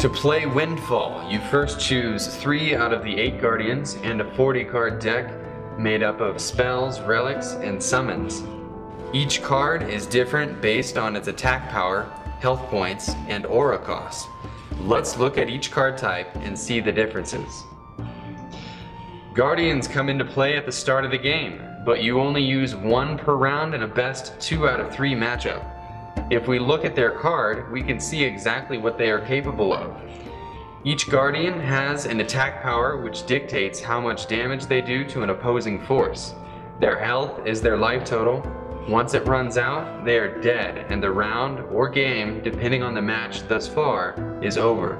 To play Windfall, you first choose 3 out of the 8 Guardians and a 40 card deck made up of spells, relics, and summons. Each card is different based on its attack power, health points, and aura cost. Let's look at each card type and see the differences. Guardians come into play at the start of the game, but you only use 1 per round in a best 2 out of 3 matchup. If we look at their card, we can see exactly what they are capable of. Each Guardian has an attack power which dictates how much damage they do to an opposing force. Their health is their life total. Once it runs out, they are dead, and the round or game, depending on the match thus far, is over.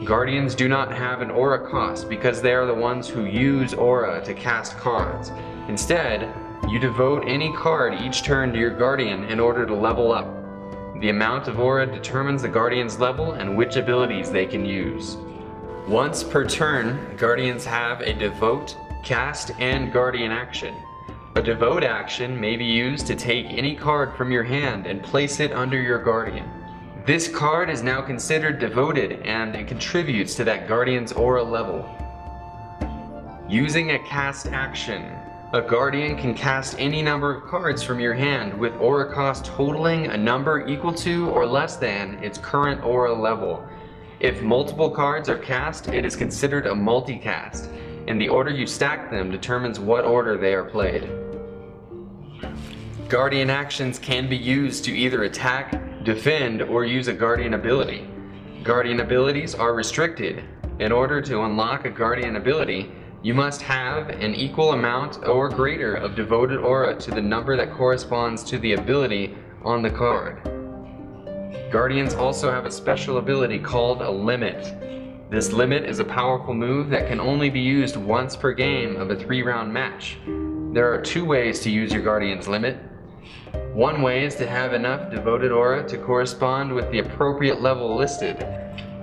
Guardians do not have an aura cost because they are the ones who use aura to cast cards. Instead, you devote any card each turn to your Guardian in order to level up. The amount of aura determines the Guardian's level and which abilities they can use. Once per turn, Guardians have a devote, cast, and Guardian action. A devote action may be used to take any card from your hand and place it under your Guardian. This card is now considered devoted and it contributes to that Guardian's aura level. Using a cast action, a Guardian can cast any number of cards from your hand with aura cost totaling a number equal to or less than its current aura level. If multiple cards are cast, it is considered a multicast, and the order you stack them determines what order they are played. Guardian actions can be used to either attack, defend, or use a Guardian ability. Guardian abilities are restricted. In order to unlock a Guardian ability, you must have an equal amount or greater of devoted aura to the number that corresponds to the ability on the card. Guardians also have a special ability called a limit. This limit is a powerful move that can only be used once per game of a 3-round match. There are 2 ways to use your Guardian's limit. One way is to have enough devoted aura to correspond with the appropriate level listed.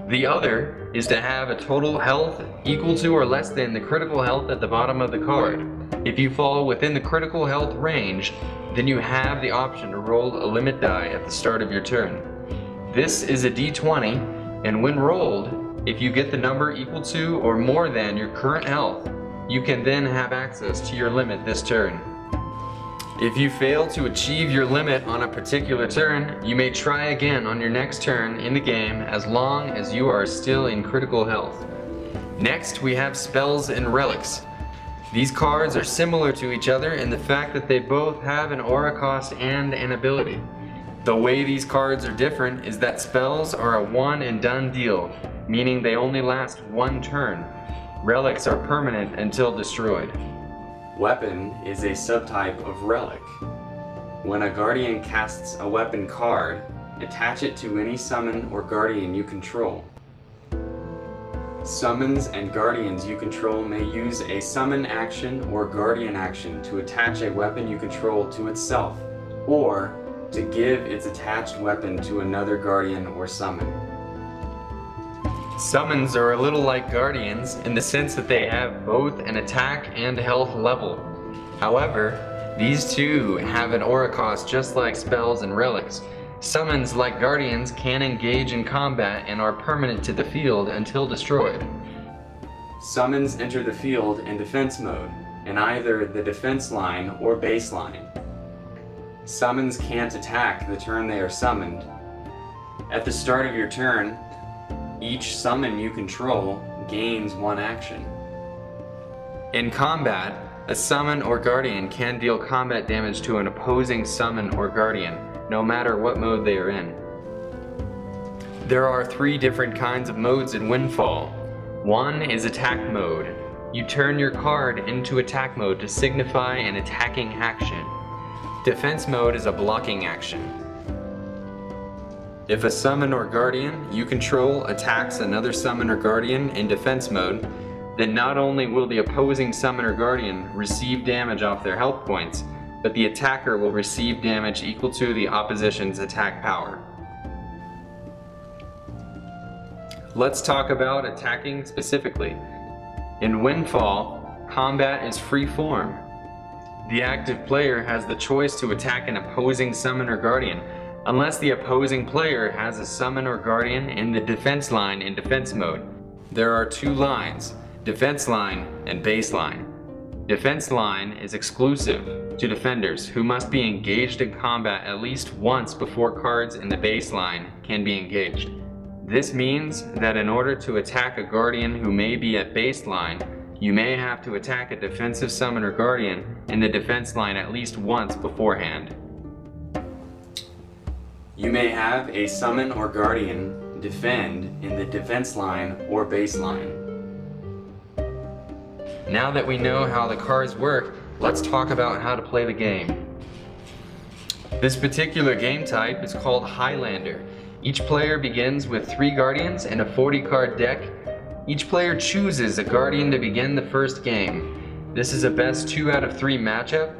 The other is to have a total health equal to or less than the critical health at the bottom of the card. If you fall within the critical health range, then you have the option to roll a limit die at the start of your turn. This is a d20, and when rolled, if you get the number equal to or more than your current health, you can then have access to your limit this turn. If you fail to achieve your limit on a particular turn, you may try again on your next turn in the game as long as you are still in critical health. Next, we have spells and relics. These cards are similar to each other in the fact that they both have an aura cost and an ability. The way these cards are different is that spells are a one and done deal, meaning they only last 1 turn. Relics are permanent until destroyed. Weapon is a subtype of relic. When a Guardian casts a weapon card, attach it to any summon or Guardian you control. Summons and Guardians you control may use a summon action or Guardian action to attach a weapon you control to itself, or to give its attached weapon to another Guardian or summon. Summons are a little like Guardians in the sense that they have both an attack and health level. However, these two have an aura cost just like spells and relics. Summons, like Guardians, can engage in combat and are permanent to the field until destroyed. Summons enter the field in defense mode, in either the defense line or base line. Summons can't attack the turn they are summoned. At the start of your turn, each summon you control gains 1 action. In combat, a summon or Guardian can deal combat damage to an opposing summon or Guardian, no matter what mode they are in. There are 3 different kinds of modes in Windfall. One is attack mode. You turn your card into attack mode to signify an attacking action. Defense mode is a blocking action. If a summon or Guardian you control attacks another summon or Guardian in defense mode, then not only will the opposing summon or Guardian receive damage off their health points, but the attacker will receive damage equal to the opposition's attack power. Let's talk about attacking specifically. In Windfall, combat is free form. The active player has the choice to attack an opposing summon or Guardian, unless the opposing player has a summon or guardian in the defense line in defense mode. There are two lines, defense line and base line. Defense line is exclusive to defenders who must be engaged in combat at least once before cards in the base line can be engaged. This means that in order to attack a guardian who may be at baseline, you may have to attack a defensive summon or guardian in the defense line at least once beforehand. You may have a summon or guardian defend in the defense line or base line. Now that we know how the cards work, let's talk about how to play the game. This particular game type is called Highlander. Each player begins with 3 guardians and a 40 card deck. Each player chooses a guardian to begin the first game. This is a best 2 out of 3 matchup.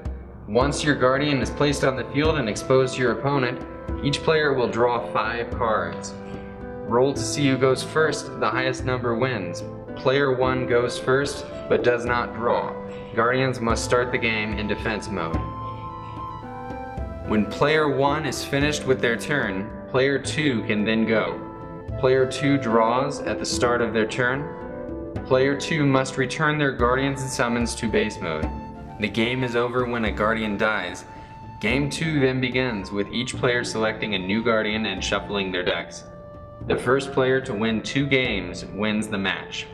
Once your guardian is placed on the field and exposed to your opponent, each player will draw 5 cards. Roll to see who goes first, the highest number wins. Player 1 goes first, but does not draw. Guardians must start the game in defense mode. When player 1 is finished with their turn, player 2 can then go. Player 2 draws at the start of their turn. Player 2 must return their guardians and summons to base mode. The game is over when a guardian dies. Game 2 then begins with each player selecting a new guardian and shuffling their decks. The first player to win 2 games wins the match.